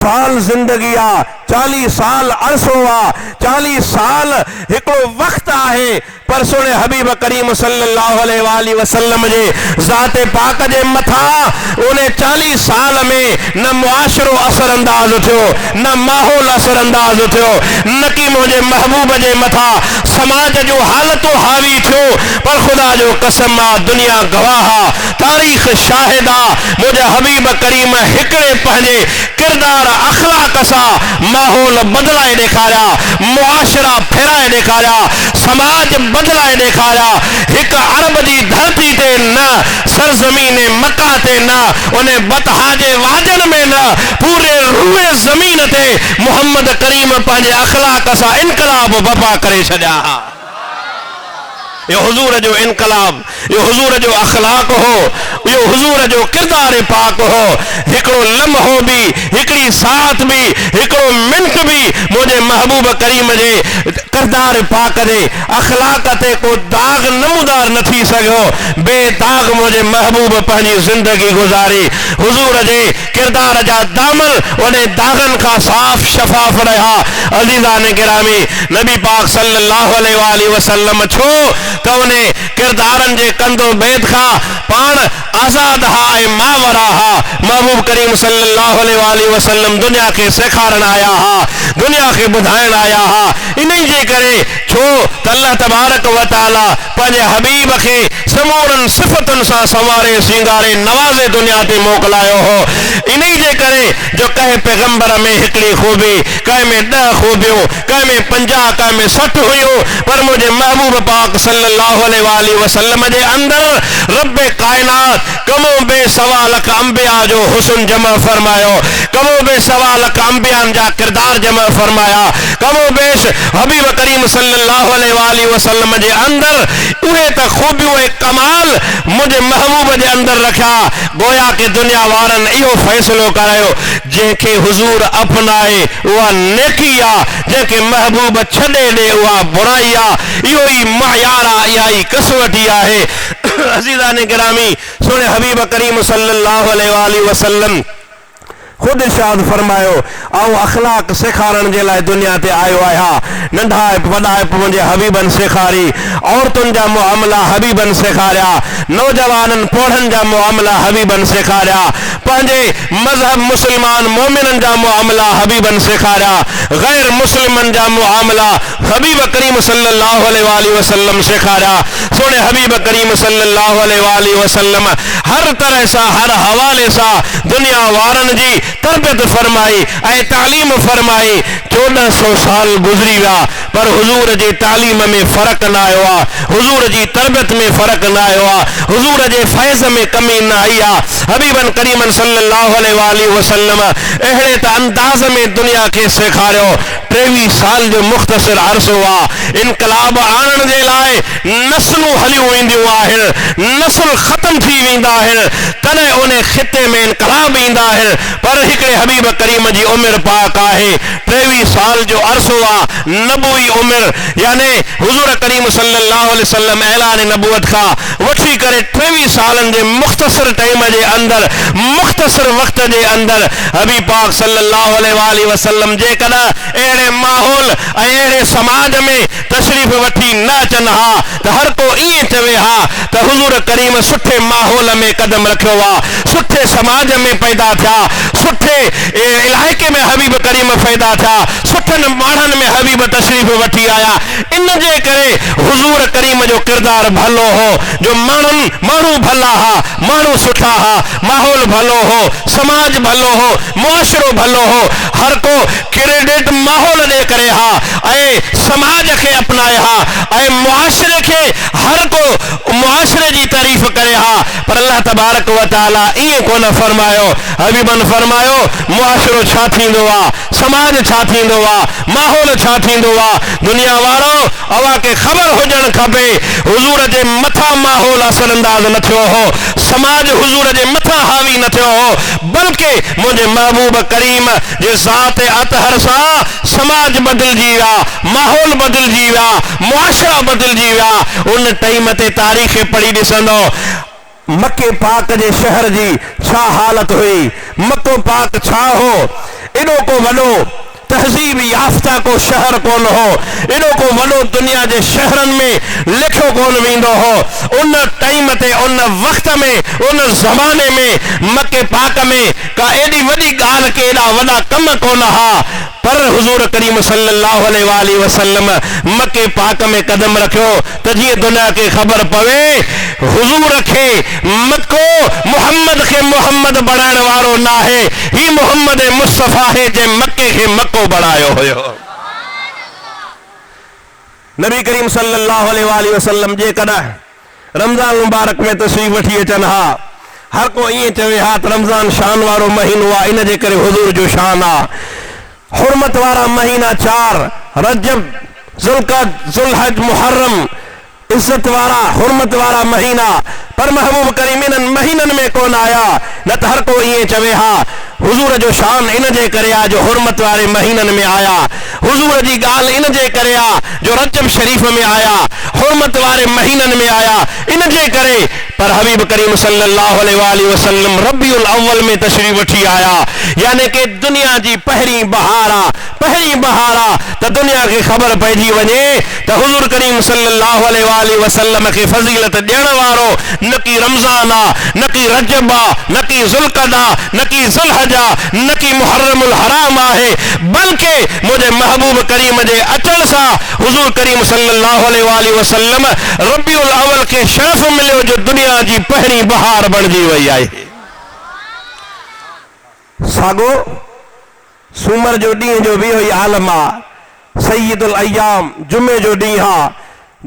साल जिंदगी आ, 40 साल अरसो आ, 40 साल हिकड़ो वक्त आहे। पर सोने हबीब करीम सल्लल्लाहु अलैहि वसल्लम जे ज़ाते पाक जे मथा उन्हें 40 साल में न मुआशरो असर अंदाज थियो, न माहौल असर अंदाज थियो, न कि मुझे महबूब जे मथा समाज जो हालतों हावी थियो। पर खुदा जो कसम आ, दुनिया गवाह आ, तारीख शाहिद आ, मुझे हबीब करीम हिकड़े पंहिंजे किरदार अखलाक सा माहौल बदलाए ॾेखारिया, मुआशरा फेराए ॾेखारिया, समाज बदलाए ॾेखारिया। हिक अरब जी धरती ते न, सरजमीन मक्का ते न, उन्हें बतहा जे वाजन में न, पूरे रूए जमीन ते मोहम्मद करीम पंहिंजे अखलाक सा इनकलाब बपा करे छॾिया। ये हुजूर जो इनकलाब, ये हुजूर जो अखलाक हो, ये हुजूर जो किरदार पाक हो। हिकड़ो लम्हो भी, हिकड़ी साथ भी, हिकड़ो मिनट भी मुझे महबूब करीम जे किरदार पाक जे अखलाक ते को दाग नमूदार न थी सको। बेदाग मुझे महबूब पंहिंजी जिंदगी गुजारी। हुजूर जे किरदार जा दामन उन्हें दागन का साफ शफाफ रहा। अज़ीज़ान गिरामी, नबी पाक सल्लल्लाहु अलैहि वसल्लम छो तो उन्हें किरदारन जे कंदो बेद खा पान आजाद हा ए मावरा हा। महबूब करीम सल्लल्लाहु अलैहि वसल्लम दुनिया के सेखारण आया हा, दुनिया के बुधायण आया हा। इन्हीं जे करे छो त अल्लाह तबारक व तआला पंहिंजे हबीब के समूरन सिफतन सा सवारे सिंगारे नवाजे दुनिया ते मोकलायो हो। इन्हीं जे करे जो कहे पैगंबर में हिकड़ी खूबी, कहे में 10 खूबियों, कहे में 50, कहे में 60 हुयो। पर मुझे महबूब पाक सल्लल्लाहु अलैहि वसल्लम जे अंदर रब्बे कायनात कमो बे सवा लख अंबिया जो हुस्न जमा फरमायो, कमो बे सवा लख अंबियान जा किरदार जमा फरमाया। कमो बेश हबीब करीम सल्लल्लाहु अलैहि वसल्लम जे अंदर उहे त खूबियों ए कमाल मुझे महबूब जे अंदर रखा। गोया के दुनिया वारन इहो फैसलो करायो, जेके हुजूर अपनाए वह नेकी आ, जेके महबूब छड़े दे वह बुराई आ। इहो ही मायार आ, इहा ही कसवटी आहे। अज़ीज़ान गिरामी, सोने हबीब करीम सल्लल्लाहु अलैहि वसल्लम खुद इरशाद फरमायो, आओ अखलाक सेखारण जे लाइ दुनिया ते आयो आया। नंढा वॾा मुंहिंजे हबीबन सेखारी, औरतुन जा मुआमला हबीबन सेखारिया, नौजवानन पोढ़न जा मुआमला हबीबन सेखारिया, पंहिंजे मजहब मुसलमान मोमिनन जा मुआमला हबीबन सेखारिया, गैर मुस्लिमन जा मुआमला हबीब करीम सल्लल्लाहु अलैहि वसल्लम सेखारिया। सोने हबीब करीम सल्लल्लाहु अलैहि वसल्लम हर तरह सा, हर हवाले सा दुनिया वारन जी तरबियत फरमाई ऐं तालीम फरमाई। 1400 साल गुजरी विया, पर हुजूर जी तालीम में फर्क न आयो आ, हुजूर जी तरबियत में फर्क न आयो आ, हुजूर जे फैज़ में कमी न आई आ। हबीबन करीमन सल्लल्लाहु अलैहि वसल्लम अहिड़े त अंदाज में दुनिया के सेखारियो। 23 साल जो मुख्तसर अरसो आ। इनकलाब आणण जे लाइ नस्लूं हलियूं वेंदियूं आहिनि, नस्ल ख़त्म थी वेंदा आहिनि, तॾहिं उन खिते में इनकलाब ईंदा आहिनि। पर हिकड़े हबीब करीम जी उम्र पाक आहे 23 साल जो अरसो आ। नबुई उम्र यानी हुजूर करीम सल्लल्लाहु अलैहि वसल्लम ऐलान नबूवत का वठी करे 23 सालन जे मुख्तसर टाइम जे अंदर, मुख्तसर वक्त जे अंदर हबीब पाक सल्लल्लाहु अलैहि वसल्लम जे कदा अहिड़े माहौल ऐं अहिड़े समाज में तशरीफ वठी न अचनि हा त हर को ईअं चवे हा त हुजूर करीम सुठे माहौल में कदम रखियो आ, सुठे समाज में पैदा थिया, सुठे इलाइके में हबीब करीम पैदा था, सुठन माण्हुनि में हबीब तशरीफ वठी आया। इन जे करे हुजूर करीम जो किरदार भलो हो, जो माण्हू भला हा, माण्हू सुठा हा, माहौल भलो हो, समाज भलो हो, मुआशरो भलो हो। हर को क्रेडिट माहौल दे करे हा ऐं समाज के अपनाए हा ऐं मुआशरे के हर को मुआशरे जी तारीफ करे हा। पर अल्लाह तबारक व तआला ईअं कोन फरमायो। हबीबन फरमायो मुआशरो छा थींदो आ, समाज छा थींदो आ, माहौल छा थींदो आ। दुनिया वारो अवा के ख़बर हुजण खपे, हुजूर जे मथा माहौल असरअंदाज न थियो हो, समाज हुजूर जे मथा हावी न थियो हो, बल्कि मुझे महबूब करीम जे ज़ात अतहर सा समाज बदलजी विया, माहौल बदलजी विया, मुआशरा बदलजी विया। उन टाइम ते तारीख़ पढ़ी ॾिसंदो मक्के पाक जे शहर जी छा हालत हुई, मक्को पाक छा हो, एडो को वडो तहजीब याफ्ता को शहर कौन हो, एडो को वडो दुनिया के शहरन में लिखो कौन वींदो हो। उन टाइम ते, उन वक्त में, उन जमाने में मक्के पाक में का एडी वडी गाल के एडा वडा कम कौन हा, पर हुजूर करीम सल्लल्लाहु अलैहि वसल्लम मक्के पाक में कदम रखो तो जी दुनिया के खबर पवे हुजूर के मक्को मोहम्मद के मोहम्मद बनाने वारो ना है, ही मोहम्मद मुस्तफा है जे मक्के के मक्को बनायो हो। नबी करीम सल्लल्लाहु अलैहि वसल्लम जे कदा रमजान मुबारक में तशरीफ वठी अचन हा, हर को ये चवे हा रमजान शान वारो महीनो आ, इन जे करे हुजूर जो शान आ। हुर्मत वारा महीना 4 रजब जुल्कद जुल्हज मुहर्रम इज्जत वारा हुर्मत वारा महीना, पर महबूब करीम इन महीनन में कौन आया, न तो हर को ये चवे हा हुजूर जो शान इन जे करे आ जो हुर्मत वारे महीनन में आया, हुजूर जी गाल इन जे करे आ जो रजब शरीफ में आया, हुर्मत वारे महीनन में आया, इन जे करे पर हबीब करीम सल्लल्लाहु अलैहि वसल्लम रबीउल अव्वल में तशरीफ वठी आया, यानी कि दुनिया जी पहरी बहारा तो दुनिया के खबर पैजी वने तो हुजूर करीम सल्लल्लाहु अलैहि वसल्लम के फजीलत देण वारो न की रमजान आ, न की रजब आ, न की जुल्कद आ, न की जुल्हज आ, न की मुहर्रमुल हराम आहे, बल्कि मुझे महबूब करीम जे अचण सा हुजूर करीम सल्लल्लाहु अलैहि वसल्लम रबीउल अव्वल के शरफ मिलियो जो दुनिया जी पहरी बहार बनजी वई आहे। सागो सूमर जो डी जो भी हुई आलम आ, सैयदुल अय्याम जुम्मे जो डी हा,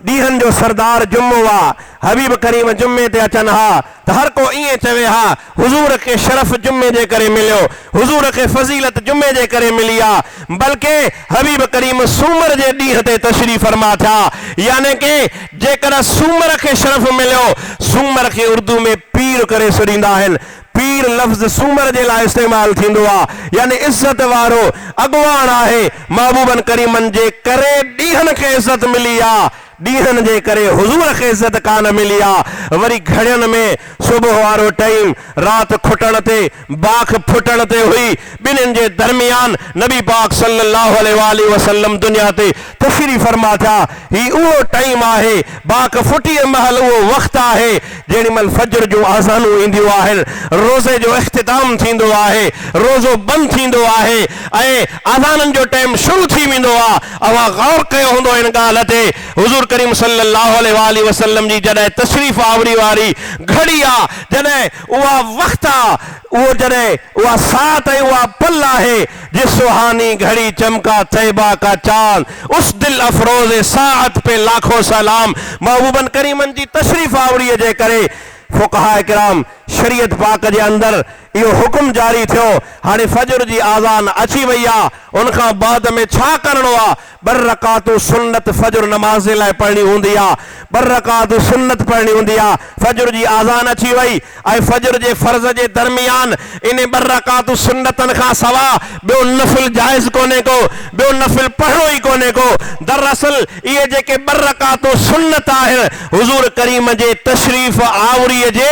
डीहन जो सरदार जुम्मो आ, हबीब करीम जुम्मे ते अचन हा तो हर को इए चवे हा हुजूर के शरफ जुम्मे जे करे मिलियो, हुजूर के फजीलत जुम्मे जे करे मिली आ, बल्कि हबीब करीम सूमर जे ॾींहं ते तशरीफ फरमा था, यानी कि जेकर सूमर के शरफ मिलियो, सूमर के उर्दू में पीर करे छॾींदा आहिनि, पीर लफ्ज सूमर जे लाइ इस्तेमाल थींदो आ, यानी इज्जत वारो अगवान आहे, महबूबन करीमन जे करे ॾींहन के इज्जत मिली आ, ॾींहन जे करे हुजूर के इज्जत कान मिली आ। वरी घड़ियन में सुबह वारो टाइम रात खुटण ते बाख फुटण ते हुई, बिन्हिनि जे दरमियान नबी पाक सल्लल्लाहु अलैहि वसल्लम दुनिया ते तशरीफ फरमा था। ही उहो टाइम आहे, बाख फुटी महल उहो वक्त आहे जेॾी महिल फजर जो आज़ानूं ईंदियूं आहिनि, रोज़े जो इख्तिताम थींदो आहे, रोज़ो बंदि थींदो आहे ऐं आज़ाननि जो टाइम शुरू थी वेंदो आहे। अवां गौर कयो हूंदो इन ॻाल्हि ते, हुजूर करीम सल्लल्लाहु अलैहि वसल्लम जी जॾहिं तशरीफ आवरी वारी घड़ी आ, जॾहिं उहा वक्त आ, वो जॾहिं उहा सात है उहा पल आहे, जिस सुहानी घड़ी चमका तैयबा का चांद, उस दिल अफरोज सात पे लाखों सलाम। महबूबन करीमन जी तशरीफ आवरी जे करे फुक़हा किराम शरीयत पाक जे अंदर यो हुक्म जारी थियो, हाणे फजर जी आज़ान अची वई आ, उनखां बाद में छा करणो आ, बर रकातूं सुन्नत फजर नमाज जे लाइ पढ़णी हूंदी आ, बर रकातूं सुन्नत पढ़णी हूंदी आ। फजर जी आज़ान अची वई ऐं फजर जे फर्ज़ जे दरमियान इन बर रकातूं सुन्नतन खां सवा ॿियो नफ़िल जाइज़ कोन्हे को, ॿियो नफ़िल पढ़णो ई कोन्हे को। दरअसल इहे जेके बर रकातूं सुन्नत आहिनि, हुजूर करीम जे तशरीफ आवरीअ जे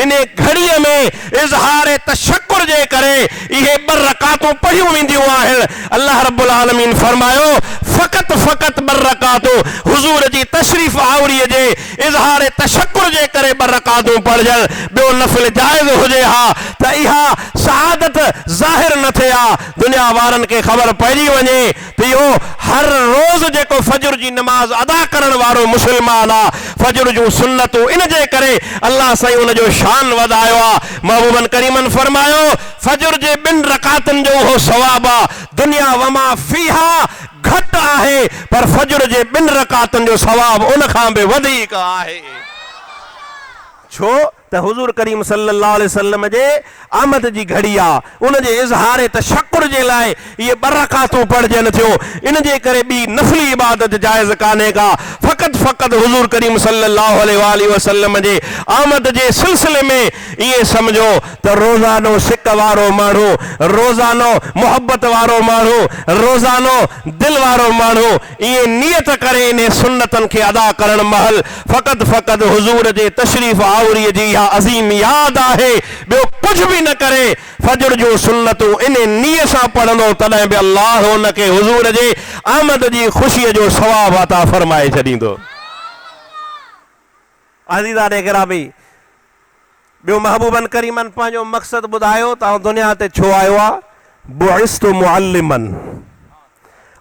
इन घड़ीअ में इज़हार तशक्कुर जे करे इहे बर रकातूं पढ़ियूं वेंदियूं आहिनि। अल्लाह रब्बुल आलमीन फरमायो फ़क़त बर रकातूं हुजूर जी तशरीफ आवरीअ जे इज़हार तशक्कुर जे करे बर रकातूं पढ़जनि, ॿियो नफ़िल जाइज़ हुजे हा त इहा सआदत ज़ाहिर न थिए हा, दुनिया वारनि खे ख़बर पइजी वञे त इहो हर रोज़ जेको फजर जी नमाज अदा करण वारो मुस्लमान आ, फजर जूं सुन्नतूं इन जे करे अल्लाह साईं उन जो शान वधायो आ। महबूबन करीमन फरमायो फजर जे 2 रकातनि जो उहो सवाब आ, दुनिया वमा फीहा घट आहे, पर फजर जे 2 रकातनि जो सवाब उन खां बि वधीक आहे। छो त हुजूर करीम सल्लल्लाहु अलैहि वसल्लम जे आमद जी घड़ी आ, उन जे इज़हार तशक्कुर जे लाइ ये बर रकातूं पढ़जनि थियूं, इन जे करे ॿी नफ़ली इबादत जाइज़ कान्हे का। फ़क़त हुजूर करीम सल्लल्लाहु अलैहि वसल्लम जे आमद जे सिलसिले में ये समझो त रोज़ानो सिक वारो माण्हू, रोज़ानो मोहब्बत वारो माण्हू, रोज़ानो दिल वारो माण्हू ये नियत करे इन सुन्नतन खे अदा करण महल फ़क़त हुजूर जे तशरीफ आवरीअ जी अज़ीम याद आहे ॿियो कुछ भी न करे फजर जो सुन्नतूं इन नीयत सां पढ़ंदो तॾहिं बि अल्लाह हुनखे हुज़ूर जे आमद जी ख़ुशीअ जो सवाब अता फरमाए छॾींदो। अज़ीज़ान गिरामी, ॿियो महबूबन करीमन पंहिंजो मक़सद ॿुधायो त दुनिया ते छो आयो आहे। बुइस्तु मुअल्लिमन,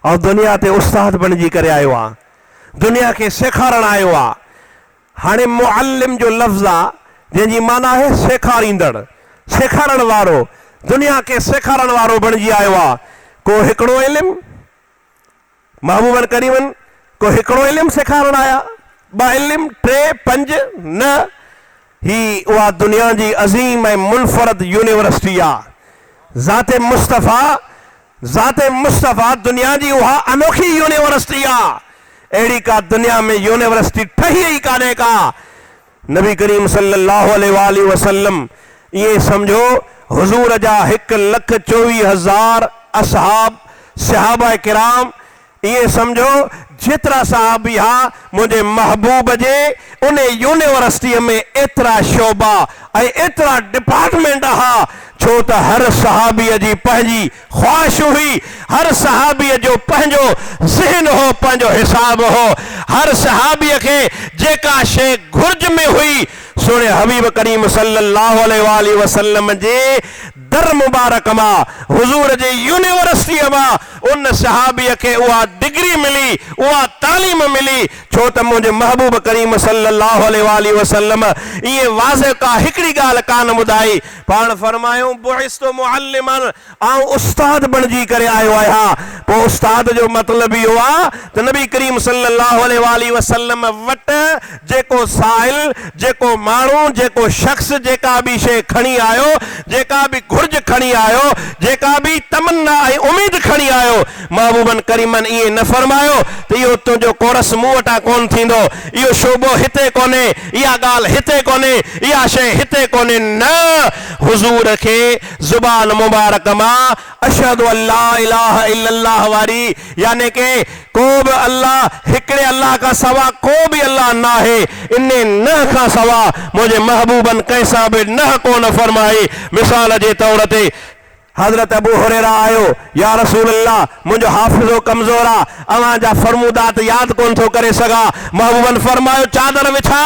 और दुनिया ते उस्ताद बणिजी करे आयो आहे, दुनिया खे सेखारण आयो आहे। हाणे मुअल्लिम जो लफ़्ज़ आहे जंहिंजी माना आहे सेखारींदड़, सेखारण वारो, दुनिया खे सेखारण वारो बणिजी आयो आहे। को हिकिड़ो इल्मु महबूबन करीमन, को हिकिड़ो इल्मु सेखारण आया, ॿ इल्म, टे, पंज न, ही उहा दुनिया जी अज़ीम ऐं मुनफरद यूनिवर्सिटी आहे। ज़ाते मुस्तफ़ा दुनिया जी उहा अनोखी यूनिवर्सिटी आहे। अहिड़ी का दुनिया में यूनिवर्सिटी ठही ई कान्हे का। नबी करीम सल्लल्लाहु अलैहि वसल्लम ये समझो हुजूर जा 1,24,000 असहाब सहाबा किराम, ये समझो जितरा साहबी हा मुझे महबूब जे उन यूनिवर्सिटी में एतरा शोबा ऐं एतरा डिपार्टमेंट हा, छो त हर सहाबीअ जी पंहिंजी ख्वाहिश हुई, हर सहाबीअ जो पंहिंजो ज़हन हो, पंहिंजो हिसाब हो। हर सहाबीअ खे जेका शइ घुर्ज में हुई सोने हबीब करीम सल्लल्लाहु अलैहि वसल्लम जे दर मुबारक मां, हुजूर जे यूनिवर्सिटी मां उन सहाबीअ खे उहा डिग्री मिली, उहा तालीम मिली, छो त मुंहिंजे महबूब करीम सल्लल्लाहु अलैहि वसल्लम ये वाज़े का हिकिड़ी ॻाल्हि कान ॿुधाई। पाण फरमायूं बुइस्तु मुअल्लिमन, आउं उस्ताद बणिजी करे आयो आहियां। पोइ उस्ताद जो मतिलबु इहो आहे त नबी करीम सल्लल्लाहु अलैहि वसल्लम वटि जेको साइल, जेको माण्हू, जेको शख्स जेका भी शइ खणी आयो, जेका भी घुर्ज खणी आयो, जेका भी तमन्ना ऐं उम्मीद खणी आयो, महबूबन करीमन इहे न फरमायो त इहो तुंहिंजो कोरस मूं वटां कोन थींदो, इहो शोबो हिते कोन्हे, इहा ॻाल्हि हिते कोन्हे, इहा शइ हिते कोन्हे। न, हुजूर खे ज़ुबान मुबारक मां अशहदु अल्ला इलाहा इल्लल्लाह वारी, यानी के को भी अल्लाह, हिकिड़े अल्लाह का सवा को भी अल्लाह ना है, इन्ने न का सवा मुझे महबूबन कैसा भी न कोन फरमाई। मिसाल जे तौर ते हजरत अबू हुरैरा आयो, या रसूल अल्लाह मुझो हाफिजो कमजोर आ, अवां जा फरमूदात याद कोन थो करे सगा। महबूबन फरमायो चादर विछा,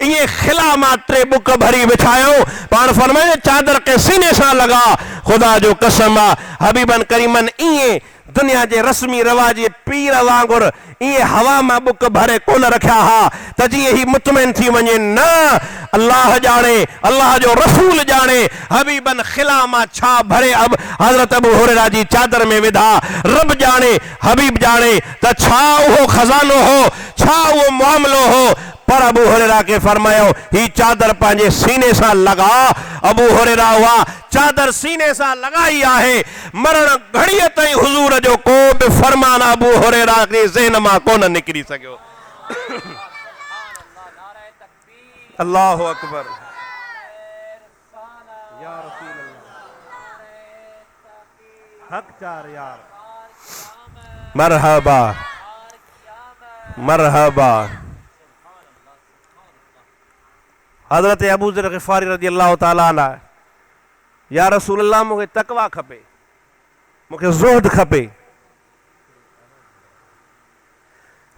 ये खिला मां 3 बुक भरी विछायो। पाण फरमायो चादर के सीने से लगा, खुदा जो कसम आ हबीबन करीमन इए दुनिया के रस्मी रवाजी पीर वांगुर ये हवा में बुक भरे कोन रखा हा त जी ही मुतमइन थी वने। न, अल्लाह जाने, अल्लाह जो रसूल जाने हबीबन खिला मा छा भरे। अब हजरत अबू हुरैरा जी चादर में विधा, रब जाने, हबीब जाने त छा वो खजानो हो, छा वो मामलो हो। पर अबू हुरैरा के फरमायो ही चादर पांजे सीने से लगा। अबू हुरैरा हुआ चादर सीने से लगाई आहे, मरण घड़ीअ ताईं हुजूर जो को भी फरमान अबू हुरैरा के ज़हन मां कोन निकरी सकियो। अल्लाहु अकबर, या रसूल अल्लाह, हक चार यार, मरहबा मरहबा। हजरत अबू ज़र ग़िफ़ारी रज़ी अल्लाह ताला अन्हु, या रसूल अल्लाह मूंखे तकवा खपे, मूंखे ज़ुहद खपे।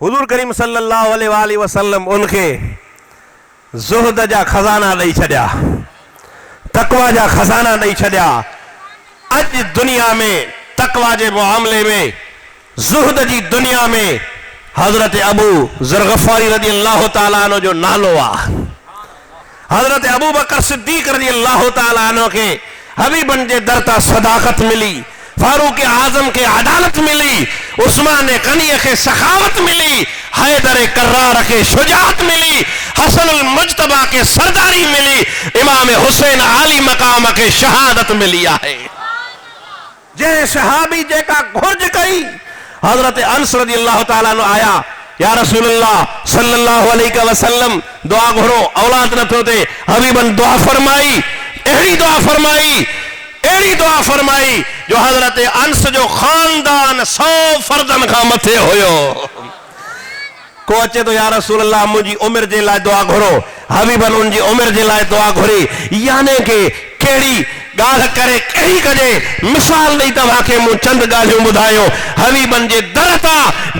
हुजूर करीम सल्लल्लाहु अलैहि वसल्लम उनखे ज़ुहद जा खजाना ॾेई छॾिया, तकवा जा खजाना ॾेई छॾिया। अॼु दुनिया में तकवा जे मामले में, ज़ुहद जी दुनिया में हजरत अबू ज़र ग़िफ़ारी रज़ी अल्लाह ताला अन्हु जो नालो आहे। हजरत अबू बकर सिद्दीक रज़ी अल्लाह ताला अन्हु के हबीबन जे दर तां सदाकत मिली, फारूक आजम के अदालत मिली, उस्मान गनी के सखावत मिली, हैदर कर्रार के शुजात मिली, हसन अल मुज्तबा के सरदारी मिली, इमाम हुसैन आली मकाम के शहादत मिली है। जे सहाबी जेका घुर्ज कई, हजरत अनस रज़ी अल्लाह ताला अन्हु आया, या रसूलुल्लाह सल्लल्लाहु अलैहि वसल्लम दुआ घुरो, औलाद न थो थे। हबीबन दुआ फरमाई, अहिड़ी दुआ फरमाई, अहिड़ी दुआ फरमाई जो हजरत अंस जो खानदान 100 फर्दन खां मथे हुयो। को अचे तो या रसूल अल्लाह मुझी उम्र जे लाए दुआ घुरो, हबीबन उनजी उम्र जे लाए दुआ घुरी, यानी के केड़ी गाल करे कही कजे मिसाल नहीं तव्हां के मु चंद गालियों बुधायो हबीबन जे दरता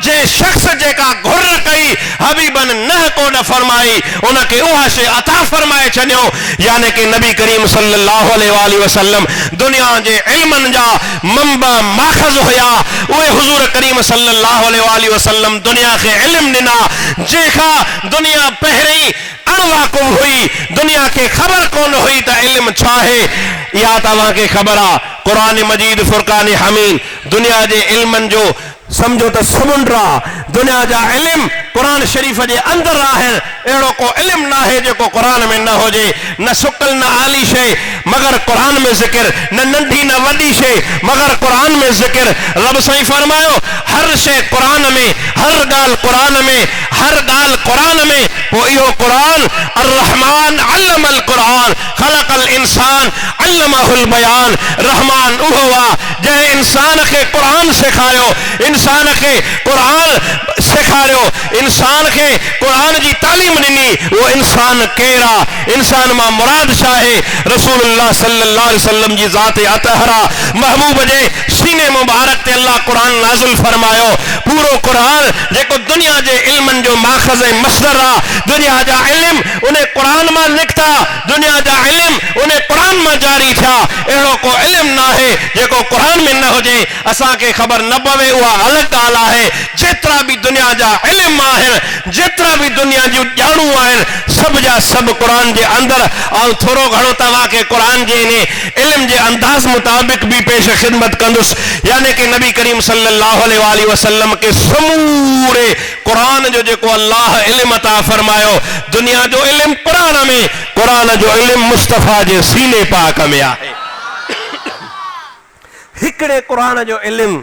जे शख्स जेका घुर कई हबीबन न को न फरमाई उनके उहा शे अता फरमाए छडियो, यानी कि नबी करीम सल्लल्लाहु अलैहि वसल्लम दुनिया जे इल्मन जा मंबा माखज होया, उहे हुजूर करीम सल्लल्लाहु अलैहि वसल्लम दुनिया के इल्म दिना जेका दुनिया पहरी अणवाकुम हुई, दुनिया के खबर कौन हुई त इल्म छा है या तव्हां के खबर आ। कुरान मजीद फुरकान हमीद दुनिया जे इल्मन जो समझो तो समुंडा दुनिया जा इल्म कुरान शरीफ के अंदर आहे, एड़ो को इल्म ना है जो कुरान में न हो जे, न सुकल न आली शे मगर कुरान में जिक्र, न नंढी न वडी शे मगर कुरान में जिक्र। रब सही फरमायो हर शे कुरान में, हर गाल कुरान में, हर गाल कुरान में, वो इहो कुरान अर्रहमान अल्लमल कुरान खलकल इंसान अल्लमहुल बयान। रहमान उहो वा जे इंसान के कुरान सिखायो, इंसान के कुरान सिखायो, इंसान के कुरान की तालीम दिनी, वो इंसान केरा, इंसान मां मुराद शाहे रसूलुल्लाह सल्लल्लाहु अलैहि वसल्लम जी जात अतहरा महबूब जे सीने मुबारक ते अल्लाह कुरान नाज़िल फरमायो। पूरो कुरान जेको दुनिया जे इल्मन जो माखज़ मसदर आ, दुनिया जा इल्म उन्हें कुरान में निकता, दुनिया जा इल्म उन्हें कुरान में जारी था, एड़ो को इल्म ना है जेको कुरान में न हो जे असा के खबर न पवे, उहा अलग गाल है। जेतरा भी दुनिया जा इल्म आहिन, जेतरा भी दुनिया जो जाणू आहिन, सब जा सब कुरान के अंदर और थोड़ो घणो तव्हां के कुरान जे ने इल्म के अंदाज मुताबिक भी पेश खिदमत कंदुस, यानी कि नबी करीम सल्लल्लाहु अलैहि वसल्लम के समूरे कुरान जो जेको अल्लाह इल्म अता फरमायो, दुनिया जो इल्म कुरान में, कुरान जो इल्म मुस्तफा जे सीने पाक में आहे। हिकड़े कुरान जो इल्म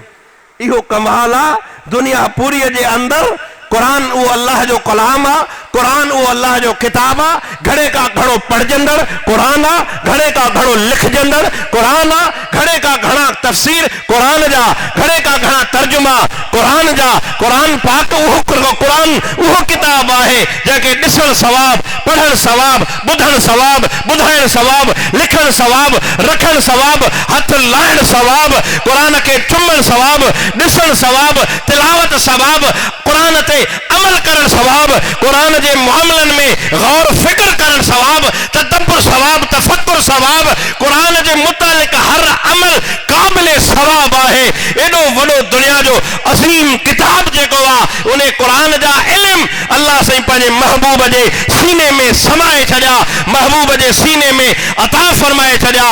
इहो कमाल आ, दुनिया पूरी जे अंदर कुरान वो अल्लाह जो कलाम आ, कुरान वो अल्लाह जो किताब आ, घड़े का घड़ो पढ़जंदड़ कुरान आ, घड़े का घड़ो लिखजंदड़ कुरान आ, घड़े का घड़ा तफसीर कुरान जा, घड़े का घड़ा तर्जुमा कुरान जा। कुरान पाक उहो कुरान उहो किताब आहे जंहिंखे ॾिसण सवाब, पढ़ण सवाब, ॿुधण सवाब, ॿुधाइण सवाब, लिखण सवाब, रखण सवाब, हथ लाइण सवाब, कुरान के चुमण सवाब, ॾिसण सवाब, तिलावत सवाब, कुरान ते अमल करण सवाब, कुरान जे मामलन में गौर फिक्र करण सवाब, तदब्बर सवाब, तफक्कुर सवाब, कुरान जे मुतालिक हर अमल काबिल सवाब आहे। एडो वडो दुनिया जो अजीम किताब जेको आ उन्हें कुरान जा इल्म अल्लाह सही पंहिंजे महबूब जे सीने में समाए छॾिया, महबूब जे सीने में अता फरमाए छॾिया।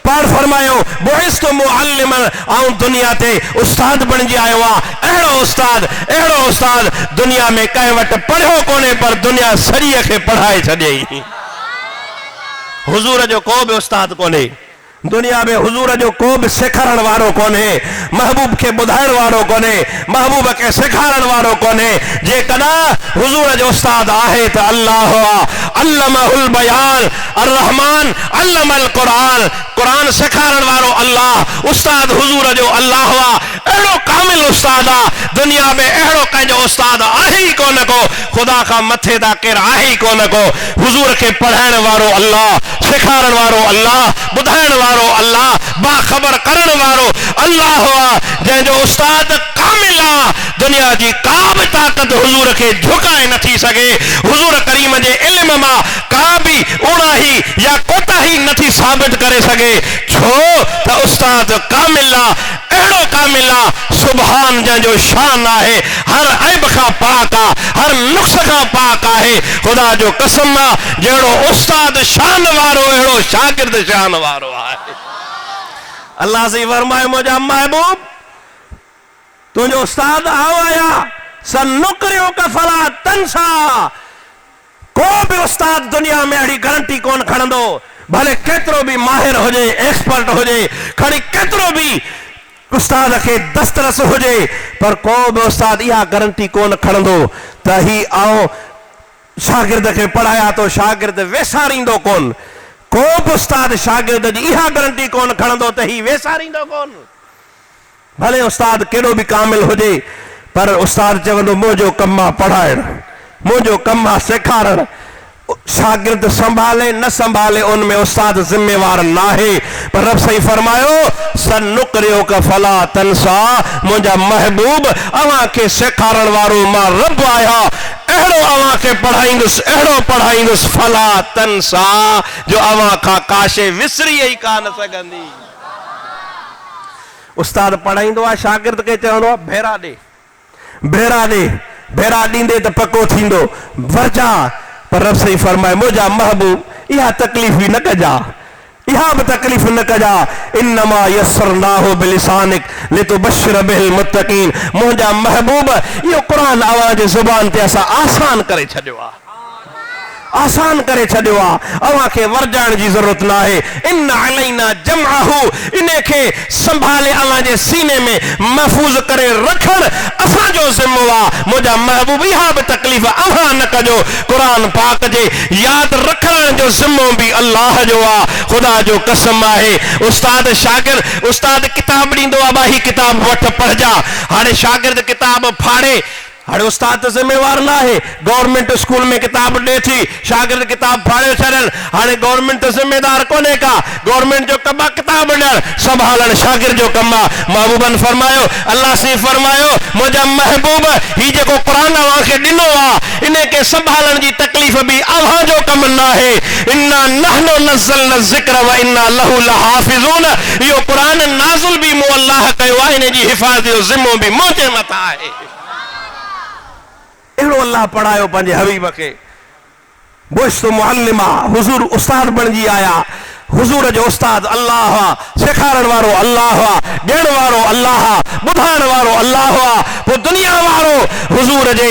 पाण फरमायो बुइस्तु मुअल्लिमन, आऊं दुनिया ते उस्ताद बणजी आयो आ। अहिड़ो उस्ताद दुनिया में कंहिं वटि पढ़ियो कोन्हे, पर दुनिया सॼीअ खे पढ़ाए छॾियई। हुजूर जो को बि उस्ताद कोन्हे दुनिया में, हुजूर जो को भी सिखारण वारो कोने, महबूब के बुधाइण वारो कोने, महबूब के सिखारण वारो कोने। जे कदा हुजूर जो उस्ताद आहे त अल्लाह अल्लमहुल बयान अर्रहमान अल्लमल कुरान, कुरान सिखारण वारो अल्लाह, उस्ताद हुजूर जो अल्लाह वा। एड़ो कामिल उस्ताद आ दुनिया में, एड़ो कंहिंजो उस्ताद आहे ही कोन को, खुदा का मथे दा केर आहे ही कोन को। हुजूर के पढ़ाइण वारो अल्लाह, सिखारण वारो अल्लाह, बुधाइण वारो अल्लाह, बाखबर करण वारो अल्लाह हुआ, जंहिंजो उस्ताद कामिल आ। दुनिया जी का भी ताकत हुजूर के झुकाए न थी सके, हुजूर करीम जे इल्म मां का भी उणाही या कोताही नथी साबित करे सके, छो त उस्ताद कामिल आ, एड़ो कामिल आ सुभान जंहिंजो शान आहे, हर ऐब खां पाक आ, हर नुक्स खां पाक आहे। खुदा जो कसम आ, जहिड़ो उस्ताद शान वारो अहिड़ो शागिर्द शान वारो आहे। अल्लाह से फरमाए मुझा महबूब तुझो उस्ताद आया सनुकरियो का फला तंसा, को भी उस्ताद दुनिया में अड़ी गारंटी कौन खणंदो, भले केतरो भी माहिर होजे, एक्सपर्ट होजे, खड़ी केतरो भी उस्ताद के दस्तरस होजे, पर को भी उस्ताद यह गारंटी कौन खणंदो त ही आओ शागिर्द के पढ़ाया तो शागिर्द वेसारींदो कोन। को भी उस्ताद शागिर्द जी इहा गारंटी कौन खणंदो त ही वेसारींदो कोन। भले उस्ताद केड़ो भी कामिल होजे, पर उस्ताद चवंदो मुंहिंजो कमु आहे पढ़ाइण, मुंहिंजो कमु आहे सेखारण। शागिर्द संभाले न संभाले उनमें उस्ताद जिम्मेवार ना है। पर रब सही फरमायो सनुकरियो का फला तनसा, मुंहिंजा महबूब अवां के सेखारण वारो मां रब आया, अहिड़ो अवां के पढ़ाईंदुसि, अहिड़ो पढ़ाईंदुसि फला तनसा जो अवां खां काशे विसरी ई कान सघंदी। उस्ताद पढ़ाईंदो आहे, शागिर्द के चवंदो आहे भेरा ॾे, भेरा ॾे, भेरा ॾींदे त पको थींदो वरजा। पर रब सही फरमाए मुंहिंजा महबूब इहा तकलीफ़ बि न कजा, इहा बि तकलीफ़ न कजा। इन्नमा यस्सरनाहु बिलिसानिक लितुबश्शिर बिहिल मुत्तकीन, मुंहिंजा महबूब इहो क़ुरान अवां जे ज़ुबान ते असां आसान करे छॾियो आहे, आसान करे छॾियो आहे। अवां खे वरजाइण जी ज़रूरत न आहे। इन अलैना जमअहु, इने खे संभाले अवां जे सीने में महफूज़ करे रखण असांजो ज़िम्मो आहे। मुंहिंजा महबूब इहा बि तकलीफ़ अवां न कजो। क़ुरान पाक जे यादि रखण जो ज़िम्मो बि अल्लाह जो आहे, ख़ुदा जो कसम आहे। उस्ताद शागिर्द, उस्ताद किताब ॾींदो आहे, भाई किताब वठ पढ़जा। हाणे शागिर्द किताब फाड़े, हाणे उस्ताद तो जिम्मेवार ना है। गवर्नमेंट स्कूल में किताब दे थी, शागिर्द किताब फाड़े छॾनि, हाणे गवर्नमेंट तो जिम्मेदार कोने का। गवर्नमेंट जो कम आहे किताब ॾियण संभालण, शागिर्द जो कम आहे। महबूबन फरमायो, अल्लाह से फरमायो मुंहिंजा महबूब ही जेको क़ुरान अवां खे ॾिनो आहे इन के संभालण जी तकलीफ़ भी अवां जो कम न आहे। इन्ना नहनु नज़्ज़लना ज़िक्र व इन्ना लहू लहाफ़िज़ून, इहो क़ुरान नाज़िल भी मूं अल्लाह कयो आहे, इन जी हिफ़ाज़त जो ज़िम्मो भी मुंहिंजे मथां आहे। अहिड़ो अल्लाह पढ़ायो पंहिंजे हबीब खे। बुश्तो मुअल्लिमा, हुज़ूर उस्ताद बणिजी आया। हुज़ूर जो उस्ताद अल्लाह आहे, सेखारण वारो अल्लाह आहे, ॾियण वारो अल्लाह आहे, ॿुधाइण वारो अल्लाह आहे। पोइ दुनिया वारो हुज़ूर जे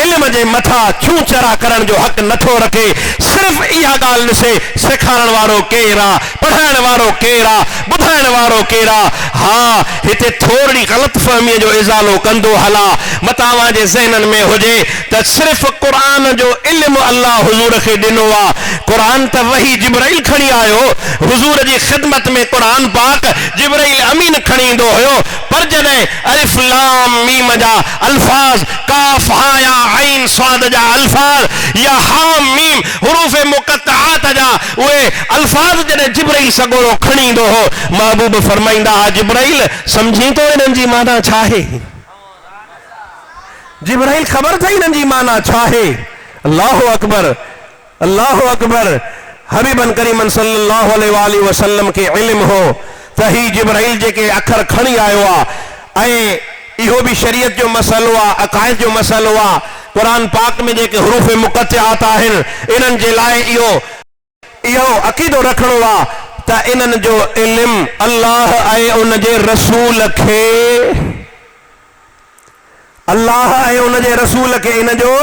इल्म जे मथां छूं चरा करण जो हक़ नथो रखे। सिर्फ़ इहा ॻाल्हि ॾिसे सेखारण वारो केरु आहे, पढ़ाइण वारो केरु आहे, ॿुधाइण वारो केरु आहे। हा, हिते थोरी ग़लतफ़हमीअ जो इज़ालो कंदो हला, मतावां जे ज़हननि में हुजे त सिर्फ़ क़ुरान जो इल्म अल्लाह हुज़ूर खे ॾिनो आहे। क़ुरान त वही जिब्राइल खणी आयो, हुज़ूर जी ख़िदमत में क़ुरान पाक जिब्राइल अमीन खणी ईंदो हुयो। पर जॾहिं अलिफ लाम मीम जा अल्फाज, काफ हा या आइन स्वाद जा अल्फाज या हा मीम हुरूफ मुक़त्तआत जा उहे अल्फाज जॾहिं जिब्राइल सगोरो खणी ईंदो हो, महबूब फरमाईंदा हा जिब्राइल समझी तो इन्हनि जी माना छा आहे। जिब्राइल ख़बर अथई इन्हनि जी माना छा आहे। अल्लाहु अकबर, अल्लाहु अकबर। हबीबन करीमन सल्लल्लाहु अलैहि वसल्लम के इल्म हो त ही जिब्राइल जेके अखर खणी आयो आहे ऐं इहो भी शरीयत जो मसलो आहे, अकायद जो मसलो आहे। क़ुरान पाक में जेके हुरूफ मुक़त्तआत आहिनि इन्हनि जे लाइ इहो अक़ीदो रखणो आहे त इन्हनि जो इल्म अल्लाह ऐं उन जे रसूल खे, अल्लाह ऐं उन जे रसूल खे इन जो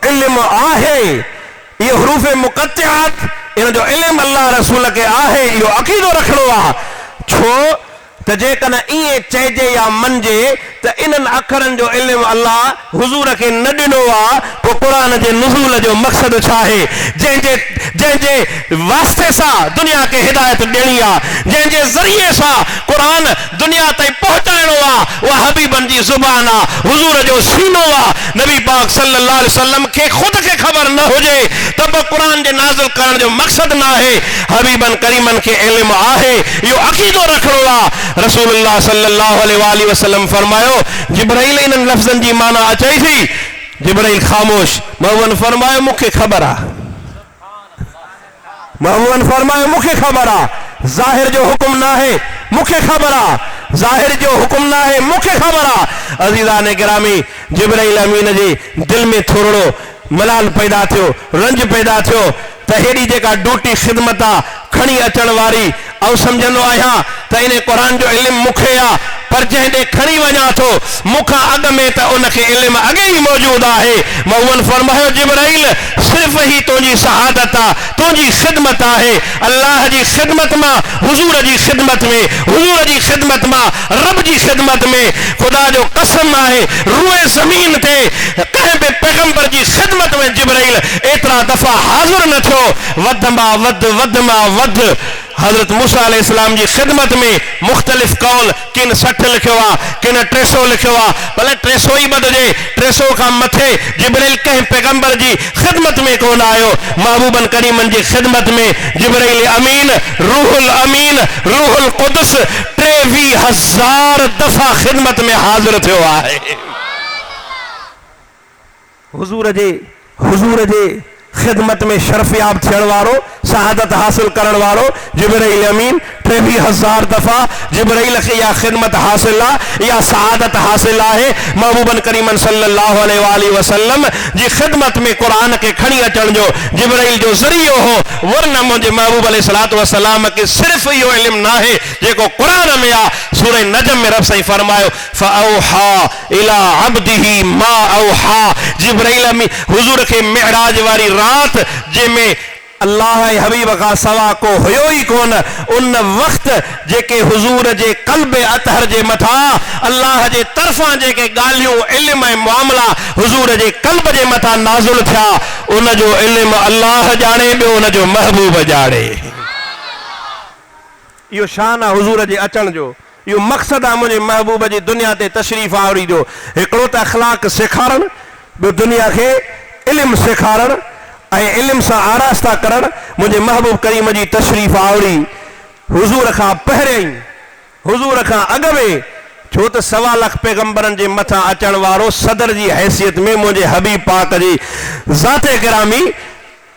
इल्म आहे। ये हुरूफ मुक़त्तआत इन जो इल्म अल्लाह रसूल के आहे, इहो अक़ीदो रखणो आहे। छो त जेकॾहिं ईअं चइजे या मञिजे त इन्हनि अखरनि जो इल्म अल्लाह हुज़ूर खे न ॾिनो आहे, पोइ क़ुरान जे नुज़ूल जो मक़सदु छा आहे। जंहिंजे वास्ते सां दुनिया खे हिदायत ॾियणी आहे, जंहिंजे ज़रिए सां क़ुरान दुनिया ताईं पहुचाइणो आहे, उहा हबीबन जी ज़ुबान आहे, हुज़ूर जो सीनो आहे। नबी पाक सल्लल्लाहु अलैहि वसल्लम खे ख़ुदि खे ख़बर न हुजे त बि क़ुरान जे नाज़िल करण जो मक़सदु न आहे। हबीबन करीमन खे इल्म आहे, इहो अक़ीदो रखणो आहे। रसूलुल्लाह सल्लल्लाहु अलैहि वसल्लम फरमायो जिब्राइल इन्हनि लफ़्ज़नि जी माना अचई थी, जिब्राइल ख़ामोश। महबूबन फरमायो मूंखे ख़बर आहे, महबूबन फरमायो मूंखे ख़बर आहे, ज़ाहिर जो हुकुम न आहे, मूंखे ख़बर आहे, ज़ाहिर जो हुकुम न आहे, मूंखे ख़बर आहे। अज़ीज़ान गिरामी, जिब्राइल अमीन जे दिल में थोरो मलाल पैदा थियो, रंज पैदा थियो त हेड़ी जेका ड्यूटी ख़िदमत आहे खणी अचण वारी, ऐं सम्झंदो आहियां त इन क़ुरान जो इल्म मूंखे आहे, पर जंहिं ॾे खणी वञा थो मूंखां अॻु में त उनखे इल्म अॻे ई मौजूद आहे। महबूबन फरमायो जिब्राइल सिर्फ़ ही तुंहिंजी शहादत आहे, तुंहिंजी ख़िदमत आहे। अल्लाह जी ख़िदमत मां, हुज़ूर जी ख़िदमत में, हुज़ूर जी ख़िदमत मां, रब जी ख़िदमत में, ख़ुदा जो कसम आहे रूए ज़मीन ते कंहिं बि पैगंबर जी ख़िदमत में जिब्राइल एतिरा दफ़ा हाज़िर न थियो। वध मां वध, वध मां वध हज़रत मूसा अलैहिस्सलाम जी ख़िदमत में मुख़्तलिफ़ कौल किन 60 लिखियो आहे, किन 300 लिखियो आहे। भले 300 ई बदिजे, 300 खां मथे जिब्रील कंहिं पैगंबर जी ख़िदमत में कोन आयो। महबूबन करीमन जी ख़िदमत में जिब्रील अमीन, रूहुल कुदस 23,000 दफ़ा ख़िदमत में हाज़िर थियो आहे। हुजूर जे ख़िदमत में शर्फयाब थियण वारो, शहादत हासिल करण वारो जिब्रील अमीन 23,000 दफ़ा जिब्रील खे इहा ख़िदमत हासिल आहे, इहा शहादत हासिल आहे। महबूबन करीमन सल्लल्लाहु अलैहि वसल्लम जी ख़िदमत में क़ुरान के खणी अचण जो जिब्रील जो ज़रियो हो। वरना मुंहिंजे महबूब अलैहिस्सलातु वस्सलाम खे सिर्फ़ इहो इल्मु न आहे जेको क़ुरान में आहे। सूरह नजम में रब साईं फरमायो फ़अौहा इला अब्दिही मा औहा। जिब्रील अमीन हुजूर खे मिअराज वारी रात जंहिंमें अल्लाह हबीब का सवा को हुयो ही कोन, उन वक्त जेके हुजूर जे कल्ब अतहर जे मथा अल्लाह जे तरफां जेके गालियों इल्म ऐं मामला हुजूर जे कल्ब जे मथा नाज़िल थिया, उन जो इल्म अल्लाह जाने, ॿियो उन जो महबूब जाने। इहो शान आहे हुजूर जे अचण जो, इहो मक़सद आहे मुंहिंजे महबूब जी दुनिया ते तशरीफ़ आवरी जो। हिकिड़ो त अख़लाक सेखारण, ॿियो दुनिया खे इल्म सेखारण ऐं इल्म सां आरास्ता करण। मुंहिंजे महबूब करीम जी तशरीफ़ आवरी हुजूर खां पहिरियों, हुजूर खां अॻु में, छो त 1.25 लाख पैगंबरनि जे मथां अचण वारो सदर जी हैसियत में मुंहिंजे हबीब पाक जी ज़ाते गिरामी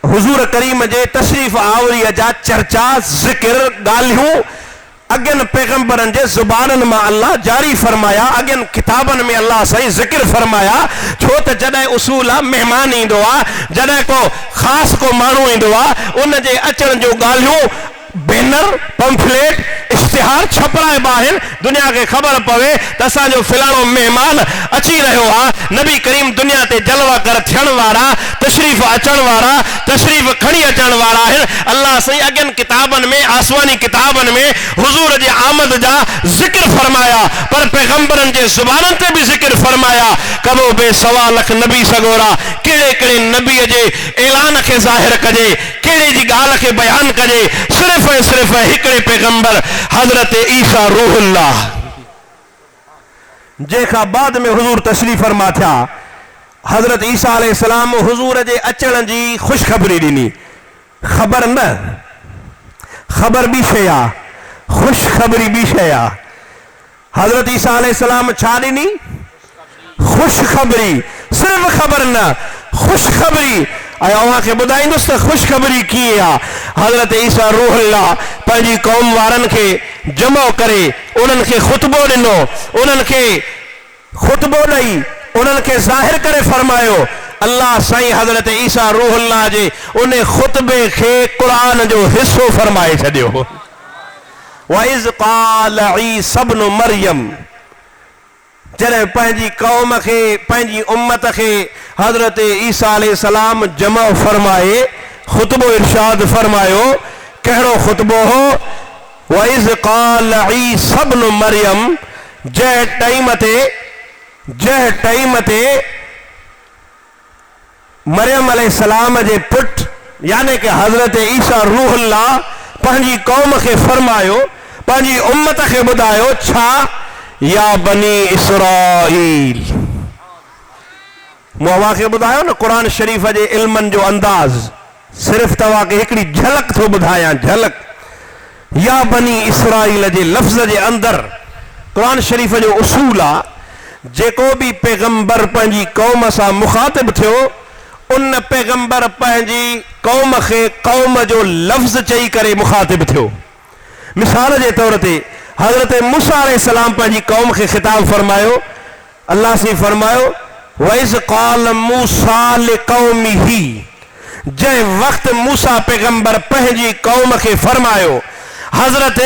हुजूर करीम जे तशरीफ़ आवरी जा चर्चा ज़िक्र ॻाल्हियूं अॻियनि पैगंबरनि जे ज़ुबाननि मां अल्लाह जारी फरमाया, अॻियनि किताबनि में अल्लाह सही ज़िक्र फरमाया। छो त जॾहिं उसूल आहे, महिमान ईंदो आहे, जॾहिं को ख़ासि को माण्हू ईंदो आहे, उन जे अचण जो ॻाल्हियूं बैनर, पंफलेट, इश्तिहार छपाइबा आहिनि, दुनिया खे ख़बर पवे त असांजो फिलाणो महिमान अची रहियो आहे। नबी करीम दुनिया ते जलवा कर थियण वारा, तशरीफ़ अचण वारा, तशरीफ़ खणी अचण वारा आहिनि। अल्लाह सही अॻियनि किताबनि में, आसमानी किताबनि में हुजूर जे आमद जा ज़िक्र फरमाया, पर पैगंबरनि जे ज़ुबाननि ते बि ज़िक्र फरमाया। कबो बे 1.25 लाख नबी सगोरा, कहिड़े कहिड़े नबीअ जे ऐलान खे ज़ाहिर कजे, कहिड़े जी ॻाल्हि खे बयान कजे। सिर्फ़ हिकिड़े पैगंबर हज़रत ईसा रूहुल्लाह, जंहिंखां बाद में हुजूर तशरीफ़ फरमा थिया। हज़रत ईसा अलैहिस्सलाम हुजूर जे अचण जी ख़ुशख़बरी ॾिनी। ख़बर न, ख़बर ॿी शइ आहे, ख़ुशख़बरी ॿी शइ आहे। हज़रत ईसा अलैहिस्सलाम छा ॾिनी? ख़ुशख़बरी। सिर्फ़ ख़बर न, ख़ुशख़बरी। ऐं अव्हांखे ॿुधाईंदुसि त ख़ुशख़बरी कीअं आहे। हज़रत ईसा रूहुल्लाह पंहिंजी क़ौम वारनि खे जमो करे उन्हनि खे ख़ुतबो ॾिनो, उन्हनि खे ख़ुतबो ॾेई उन्हनि खे ज़ाहिर करे फरमायो। अल्लाह साईं हज़रत ईसा रूहुल्लाह जे उन ख़ुतबे खे क़ुरान जो हिसो फरमाए छॾियो। वइज़ क़ाल ईसा इब्न मरियम, जॾहिं पंहिंजी क़ौम खे, पंहिंजी उम्मत खे हज़रत ईसा अलैहिस्सलाम जमा फरमाए ख़ुतबो इरशाद फरमायो। कहिड़ो ख़ुतबो हो? वइज़ क़ाल ईसा इब्न मरियम, जंहिं टाइम ते मरियम अलैहिस्सलाम जे पुट यानी कि हज़रत ईसा रूहुल्लाह पंहिंजी क़ौम खे फरमायो, पंहिंजी उम्मत खे ॿुधायो। छा? या बनी इसराइल। मूं अव्हांखे ॿुधायो न क़ुरान शरीफ़ जे इल्मनि जो अंदाज़, सिर्फ़ तव्हांखे हिकिड़ी झलक थो ॿुधायां, झलक। या बनी इसराइल जे लफ़्ज़ जे अंदरि क़ुरान शरीफ़ जो उसूल आहे, जेको बि पैगंबर पंहिंजी क़ौम सां मुखातिब थियो, उन पैगंबर पंहिंजी क़ौम खे क़ौम जो लफ़्ज़ चई करे मुखातिब थियो। मिसाल जे तौर ते हज़रत मूसा अलैहिस्सलाम पंहिंजी क़ौम खे ख़िताब फरमायो। अल्लाह से फरमायो वइज़ क़ाल मूसा लिक़ौमिही, जंहिं वक़्त मूसा पैगंबर पंहिंजी क़ौम खे फरमायो। हज़रत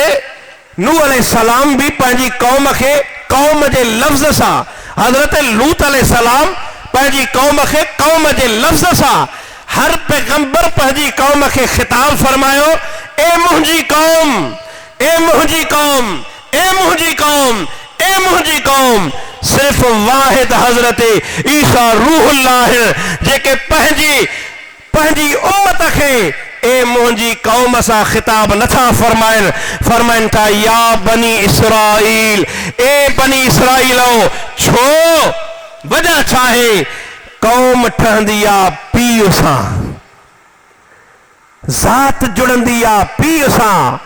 नूह अलैहिस्सलाम भी पंहिंजी क़ौम खे क़ौम जे लफ़्ज़ सां, हज़रत लूत अलैहिस्सलाम पंहिंजी क़ौम खे क़ौम जे लफ़्ज़ सां, हर पैगंबर पंहिंजी क़ौम खे ख़िताब फरमायो। ए मुंहिंजी क़ौम, ए मुंहिंजी क़ौम, ए मुंहिंजी क़ौम, ए मुंहिंजी क़ौम। सिर्फ़ वाहिद हज़रत ईसा रूहुल्लाह जेके पंहिंजी उम्मत खे ए मुंहिंजी कौम सां ख़िताब नथा फरमाइनि, फरमाइनि था या बनी इसराइल, ए बनी इसराइलो। छो वजह छा आहे? कौम ठहंदी आहे पीउ सां, ज़ात जुड़ंदी आहे पीउ सां,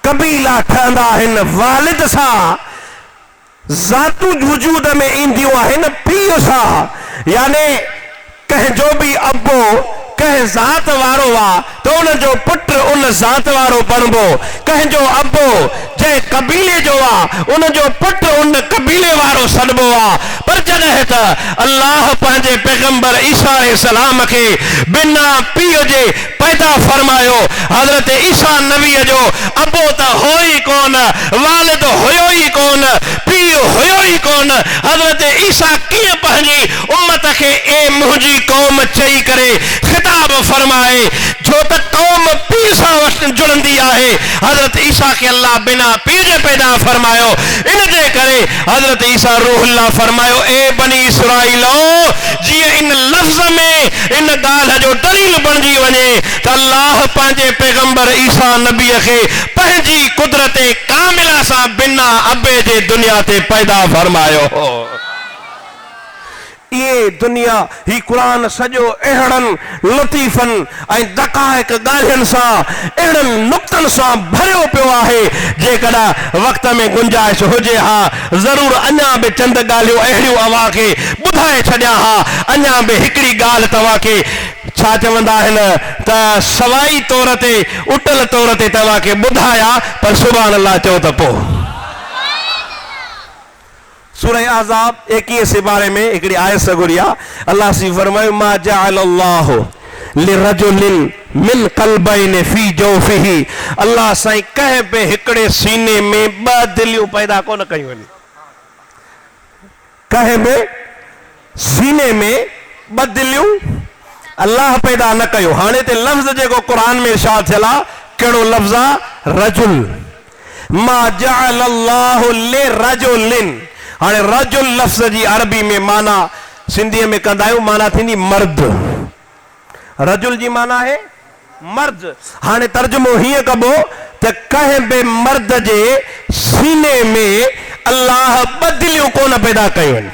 कबीला ठहंदा आहिनि वालिद सां, ज़ातूं वजूद में ईंदियूं आहिनि पीउ सां। यानी कंहिंजो बि अबो कंहिं ज़ात वारो आहे त उन जो पुटु उन ज़ात वारो बणिबो, कंहिंजो अबो जंहिं कबीले जो आहे उन जो पुटु उन कबीले वारो सॾिबो आहे। पर जॾहिं त अल्लाह पंहिंजे पैगंबर ईसा अलैहिस्सलाम खे बिना पीउ जे पैदा फरमायो, हज़रत ईसा नबीअ जो अबो त हो ई कोन, वालिद हुयो ई कोन, पीउ हुयो ई कोन। हज़रत ईसा कीअं पंहिंजी उम्मत खे ए मुंहिंजी कौम चई करे ख़िताब फरमाए? जो त कौम पीउ सां जुड़ंदी आहे। हज़रत ईसा खे अल्लाह बिना पीउ जे पैदा फरमायो, इन जे करे हज़रत ईसा रूहुल्लाह फरमायो ए बनी इसराइलो, जीअं इन लफ़्ज़ में इन ॻाल्हि जो दलील बणिजी वञे त अल्लाह पंहिंजे पैगंबर ईसा नबीअ खे पंहिंजी कुदरत कामिला सां बिना अबे जे दुनिया ते पैदा फरमायो हो। ये दुनिया ही कुरान सॼो अहिड़नि लतीफ़नि ऐं दक़ाइक़ ॻाल्हियुनि सां, अहिड़नि नुक़्तनि सां भरियो पियो आहे, जेकॾहिं वक़्त में गुंजाइश हुजे हा ज़रूर अञा बि चंद ॻाल्हियूं अहिड़ियूं अव्हां खे ॿुधाए छॾियां हा। अञा बि हिकिड़ी ॻाल्हि तव्हां खे छा चवंदा आहिनि त सवाई तौर ते उटल तौर ते तव्हां खे ॿुधाया, पर सुभान अल्लाह चओ त पोइ। सूरह अहज़ाब 21 से बारे में हिकिड़ी आयत सगुरिया अल्लाह सी फरमायो मा जअलल्लाहु लिरजुलिन मिन क़ल्बैनि फी जौफिही। अल्लाह साईं कंहिं बि हिकिड़े सीने में ॿ दिलियूं पैदा कोन कयूं आहिनि, कंहिं बि सीने में ॿ दिलियूं अल्लाह पैदा न कयो। हाणे ते लफ़्ज़ जेको क़ुरान में इरशाद थियल आहे कहिड़ो लफ़्ज़ आहे? रजुल। मा जअलल्लाहु लिरजुलिन। हाणे रजुल लफ़्ज़ जी अरबी में माना सिंधीअ में कंदा आहियूं, माना थींदी मर्द। रजुल जी माना है मर्द। हाणे तर्जुमो हीअं कबो त कंहिं बि मर्द जे सीने में अल्लाह ॿ दिलियूं कोन पैदा कयूं आहिनि।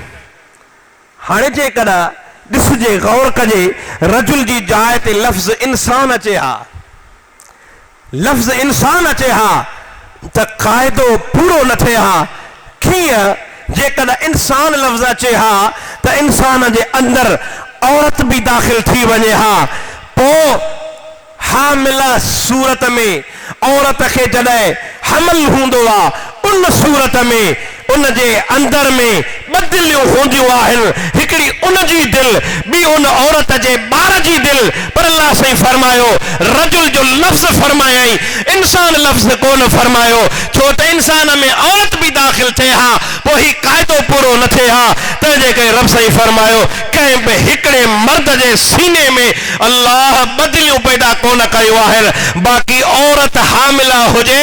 हाणे जेकॾहिं ॾिसजे गौर कजे, रजुल जी जाइ ते लफ़्ज़ इंसान अचे हा, लफ़्ज़ इंसान अचे हा त क़ाइदो पूरो न थिए हा। कीअं? जेकॾहिं इंसान लफ़्ज़ अचे हा त इंसान जे अंदरि औरत बि दाख़िल थी वञे हा। पोइ हामिला सूरत में औरत खे जॾहिं हमल हूंदो आहे उन सूरत में उन जे अंदर में ॿ दिलियूं हूंदियूं आहिनि, हिकिड़ी उन जी दिलि, ॿी उन औरत जे ॿार जी दिलि। पर अल्लाह साईं फरमायो रजुल जो लफ़्ज़ फरमायई, इंसान लफ़्ज़ कोन फरमायो, छो त इंसान में औरत बि दाख़िल थिए हा, पोइ ही क़ाइदो पूरो न थिए हा। तंहिंजे करे रब साईं फरमायो कंहिं बि हिकिड़े मर्द जे सीने में अल्लाह ॿ दिलियूं पैदा कोन कयूं आहिनि। बाक़ी औरत हामिला हुजे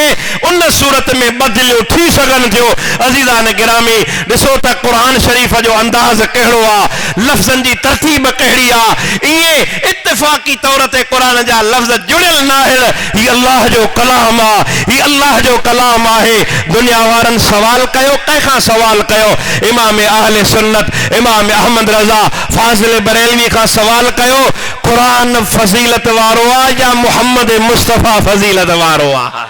उन सूरत में ॿ दिलियूं थी सघनि थियूं। अज़ीज़ान गिरामी, ॾिसो त क़ुरान शरीफ़ जो अंदाज़ कहिड़ो आहे, लफ़्ज़नि जी तरतीब कहिड़ी आहे। इएं इत्तिफ़ाक़ी तौर ते क़ुरान जा लफ़्ज़ जुड़ियल न आहिनि। हीउ अल्लाह जो कलाम आहे, हीउ अल्लाह जो कलाम आहे। दुनिया वारनि सवाल कयो, कंहिंखां सवाल कयो? इमाम अहले सुन्नत इमाम अहमद रज़ा फाज़िल बरेलवी खां सवाल कयो, क़ुरान फज़ीलत वारो आहे या मुहम्मद मुस्तफ़ा फज़ीलत वारो आहे?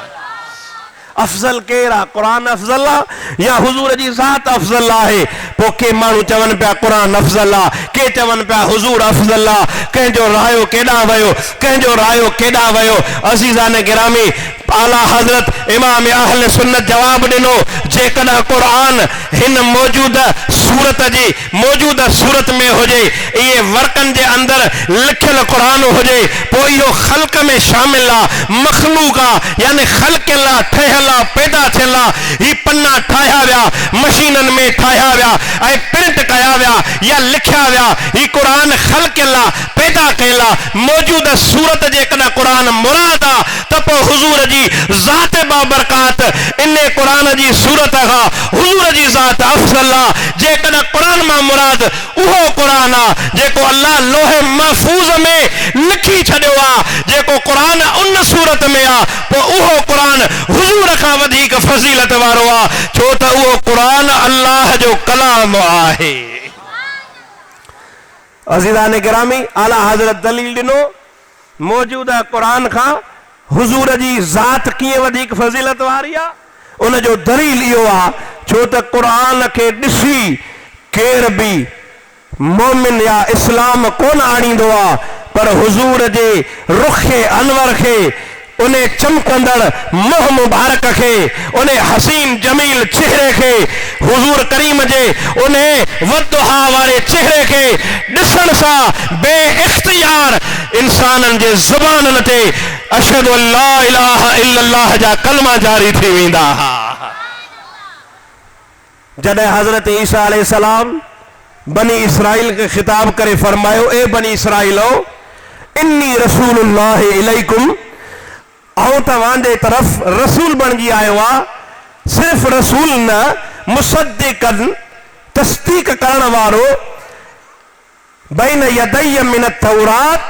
अफ़ज़ल केरु आहे? क़ुरान अफ़ज़ल आहे या हुज़ूर जी ज़ात अफ़ज़ल आहे? पोइ के माण्हू चवनि पिया क़ुरान अफ़ज़ल आहे, के चवनि पिया हुज़ूर अफ़ज़ल आहे। कंहिंजो रायो केॾांहुं वियो, कंहिंजो रायो केॾांहुं वियो? अज़ीज़ान गिरामी, आला हज़रत इमाम अहले सुन्नत जवाब ॾिनो, जेकॾहिं क़ुरान हिन मौजूदा सूरत में हुजे, इहे वर्कनि जे अंदरि लिखियल क़ुरान हुजे, पोइ इहो ख़ल्क़ में शामिल आहे, मख़लूक़ आहे, यानी ख़ल्क़ियल आहे, ठहियल आहे, पैदा थियल आहे। ही पन्ना ठाहिया विया, मशीननि में ठाहिया विया ऐं प्रिंट कया विया या लिखिया विया। ही क़ुरान ख़ल्क़ियल आहे, पैदा कयल आहे। मौजूदा सूरत जेकॾहिं क़ुरान मुराद आहे त पोइ हुज़ूर जी ज़ात बाबरकात इन क़ुरान जी सूरत खां हुज़ूर हुजूर जी ज़ात अफ़ज़ल आहे। जेकॾहिं क़ुरान मां मुराद उहो क़ुरान आहे जेको अल्लाह लोहे महफूज़ में लिखी छॾियो आहे, जेको क़ुरान उन सूरत में आहे, पोइ उहो क़ुरान हुजूर खां वधीक फज़ीलत वारो आहे, छो त उहो क़ुरान अल्लाह जो कलाम आहे। अज़ीज़ान गिरामी, आला हज़रत दलील ॾिनो मौजूदा क़ुरान खां हुजूर जी ज़ात कीअं वधीक फज़ीलत वारी आहे। उन जो दलील इहो आहे छो त क़ुरान खे ॾिसी केर बि मोमिन या इस्लाम कोन आणींदो आहे, पर हुजूर जे रुख़ अनवर खे, उन चमकंदड़ मुंह मुबारक खे, उन हसीन जमील चेहरे खे, हुजूर करीम जे उन वद्दुहा वारे चेहरे खे ॾिसण सां बे इख्तियार इंसाननि जे ज़ुबाननि ते अशहदु अल्ला इलाहा इल्लल्लाह जा कलमा जारी थी वेंदा। जॾहिं हज़रत ईसा अलैहिस्सलाम बनी इसराइल खे ख़िताब करे फरमायो, ए बनी इसराइलो इन्नी रसूलुल्लाह इलैकुम, आऊं तव्हांजे तरफ़ रसूल बणिजी आयो आहे। सिर्फ़ रसूल न, मुसद्दिक़न तस्दीक करण वारो, बैन यदैय मिन तौरात,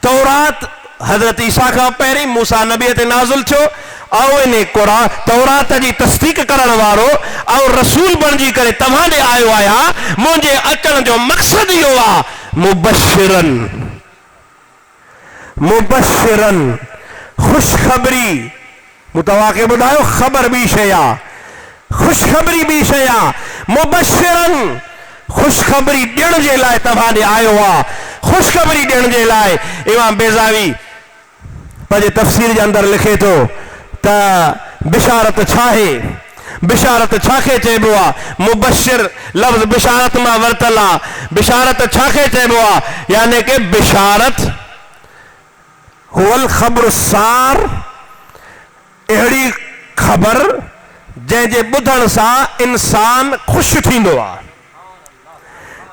तौरात हज़रत ईसा खां पहिरीं मूसा नबीअ ते नाज़िल थियो, ऐं इन क़ुरान तौरात जी तस्दीक करण वारो ऐं रसूल बणिजी करे तव्हां ॾे आयो आहियां। मुंहिंजे अचण जो मक़सदु इहो आहे, मुबशिरन, मुबशिरन खुशखबरी। मूं तव्हांखे ॿुधायो ख़बर ॿी शइ आहे, खुशखबरी ॿी शइ आहे। मुबशिरन खुशखबरी ॾियण जे लाइ तव्हां ॾे आयो आहे, खुशखबरी ॾियण जे लाइ। इमाम बेज़ावी पंहिंजे तफ़सीर जे अंदरि लिखे थो त बिशारत छा आहे, बिशारत छाखे चइबो आहे। मुबशिर लफ़्ज़ बिशारत मां वरितल आहे। बिशारत छाखे चइबो आहे, यानी कि बिशारत हुवल ख़बर सार, अहिड़ी ख़बर जंहिंजे ॿुधण सां इंसान ख़ुशि थींदो आहे,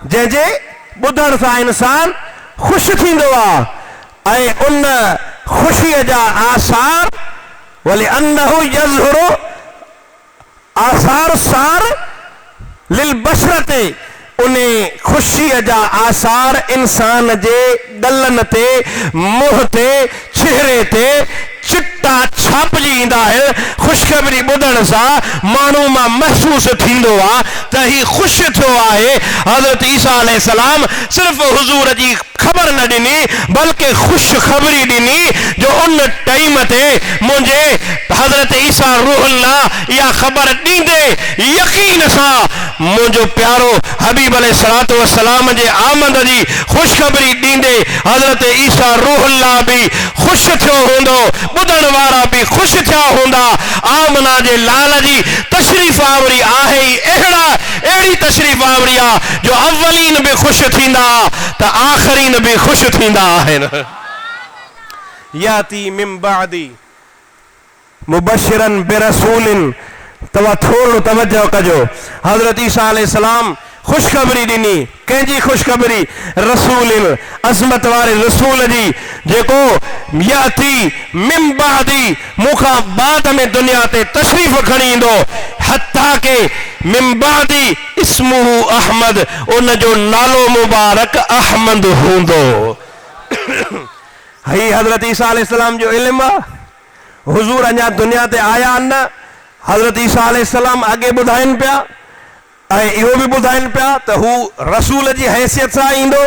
जंहिंजे ॿुधण सां इंसान ख़ुशि थींदो आहे, ऐं उन ख़ुशीअ जा आसार वली अन्नहु यज़हुरु आसार सार लिल बशरते, उन ख़ुशीअ जा आसार इंसान जे ॻलनि ते, मुंहं ते, चेहरे ते चिट्टा छापजी ईंदा आहिनि। ख़ुशख़बरी ॿुधण सां माण्हू मां महसूसु थींदो आहे त ही ख़ुशि थियो आहे। हज़रत ईसा अलैहिस्सलाम सिर्फ़ हुजूर जी ख़बर न ॾिनी, बल्कि ख़ुशख़बरी ॾिनी जो उन टाइम ते मुंहिंजे हज़रत ईसा रूहुल्लाह इहा ख़बर ॾींदे यकीन सां मुंहिंजो प्यारो हबीब अलैहिस्सलातु वस्सलाम जे आमद जी ख़ुशख़बरी ॾींदे हज़रत ईसा रूहुल्लाह बि ख़ुशि थियो हूंदो, ॿुधण वारा बि ख़ुशि थिया हूंदा। आमना जे लाल जी तशरीफ़ आवरी आहे ई अहिड़ी तशरीफ़ आवरी आहे जो अव्वलीन बि ख़ुशि थींदा त आख़िरीन बि ख़ुशि थींदा आहिनि। याती मिन बादी मुबशिरन बिरसूलिन, तव्हां थोरो तवज्जो कजो। हज़रत ईसा अलैहिस्सलाम खुशखबरी ॾिनी, कंहिंजी खुशखबरी, रसूलिन अज़मत वारे रसूल जी, जेको याती मिन बादी मूंखां बाद में दुनिया ते तशरीफ़ खणी ईंदो। हत्ता के मिन बादी इस्मुहु अहमद, उन जो नालो मुबारक अहमद हूंदो। ही हज़रत ईसा अलैहिस्सलाम जो इल्म आहे। हुजूर अञा दुनिया ते आया न, हज़रत ईसा अलैहिस्सलाम अॻे ॿुधाइनि पिया ऐं इहो बि ॿुधाइनि पिया त हू रसूल जी हैसियत सां ईंदो।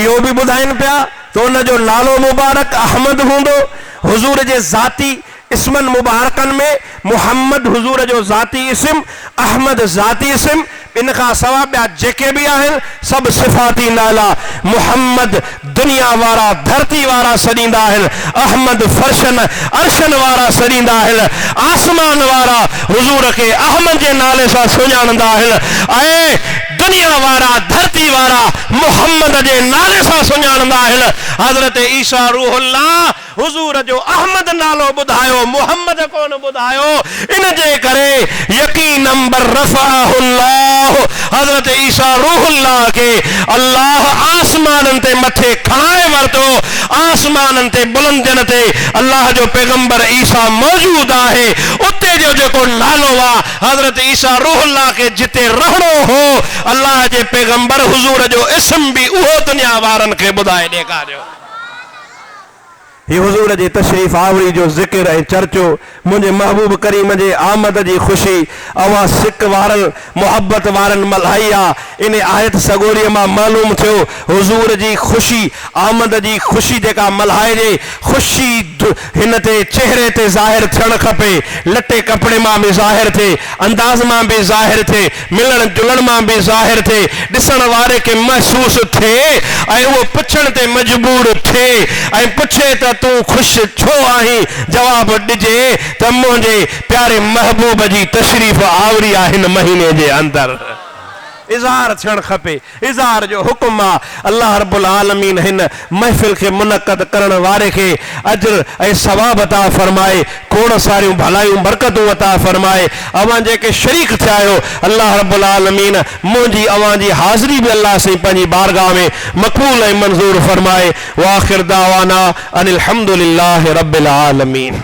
इहो बि ॿुधाइनि पिया त उन जो नालो मुबारक अहमद हूंदो। हुजूर जे ज़ाती इस्मनि मुबारकनि में मुहम्मद हुजूर जो ज़ाती इस्म, अहमद ज़ाती इस्म, इन खां सवाइ ॿिया जेके बि आहिनि सभु सिफ़ाती नाला। मुहम्मद दुनिया वारा धरती वारा सॾींदा आहिनि, अहमद फर्शन अर्शन वारा सॾींदा आहिनि, आसमान वारा हुजूर खे अहमद जे नाले सां सुञाणंदा आहिनि, ऐं दुनिया वारा धरती वारा मुहम्मद जे नाले सां सुञाणंदा आहिनि। हज़रत ईसा रूहुल्लाह हुजूर जो अहमद नालो ॿुधायो, मुहम्मद कोन ॿुधायो। इन जे करे यकीनन बर रफ़अहुल्लाह, हज़रत ईसा रूहुल्लाह के अल्लाह आसमानन ते मथे खणाए वरतो आसमानन ते बुलंदियन ते अल्लाह जो पैगंबर ईसा मौजूद है उते जो जेको नालो वा हज़रत ईसा रूहुल्लाह के जिते रहणो हो अल्लाह जे पैगंबर हुजूर जो इस्म भी उहो दुनिया वारन के बुधाए ॾेखारियो ये हुजूर जी तशरीफ आवरी जो जिक्र है चर्चो मुझे महबूब करीम जे आमद जी खुशी अवा सिक वारन मोहब्बत वारन मल्हाइया इन आयत सगोरी मां मालूम थो हुजूर जी खुशी आमद जी खुशी जेका मल्हाए जे खुशी हिन ते चेहरे ते ज़ाहिर थियण खपे लटे कपड़े मां भी ज़ाहिर थे अंदाज मां भी ज़ाहिर थे मिलण जुलण मां भी ज़ाहिर थे दिसण वारे के महसूस थे ऐं वो पुछण ते मजबूर थे ऐं पुछे त तू खुश छो आही जवाब दिजे त मुझे प्यारे महबूब जी तशरीफ आवरी आहे हिन महीने जे अंदर इज़हार थियण खपे इज़हार जो हुक्म आ अल्लाह रब्बुल आलमीन हिन महफिल के मुनक़द करण वारे के अजर ऐं सवाब अता फरमाए खोड़ सारियूं भलायूं बरकतूं अता फरमाए अवां जेके शरीक थिया आहियो अल्लाह रब्बुल आलमीन मुंहिंजी अवां जी हाज़िरी भी अल्लाह से पंहिंजी बारगाह में मक़बूल ऐं मंज़ूर फरमाए व आख़िर दावाना अनिल हम्दुलिल्लाहि रब्बिल आलमीन।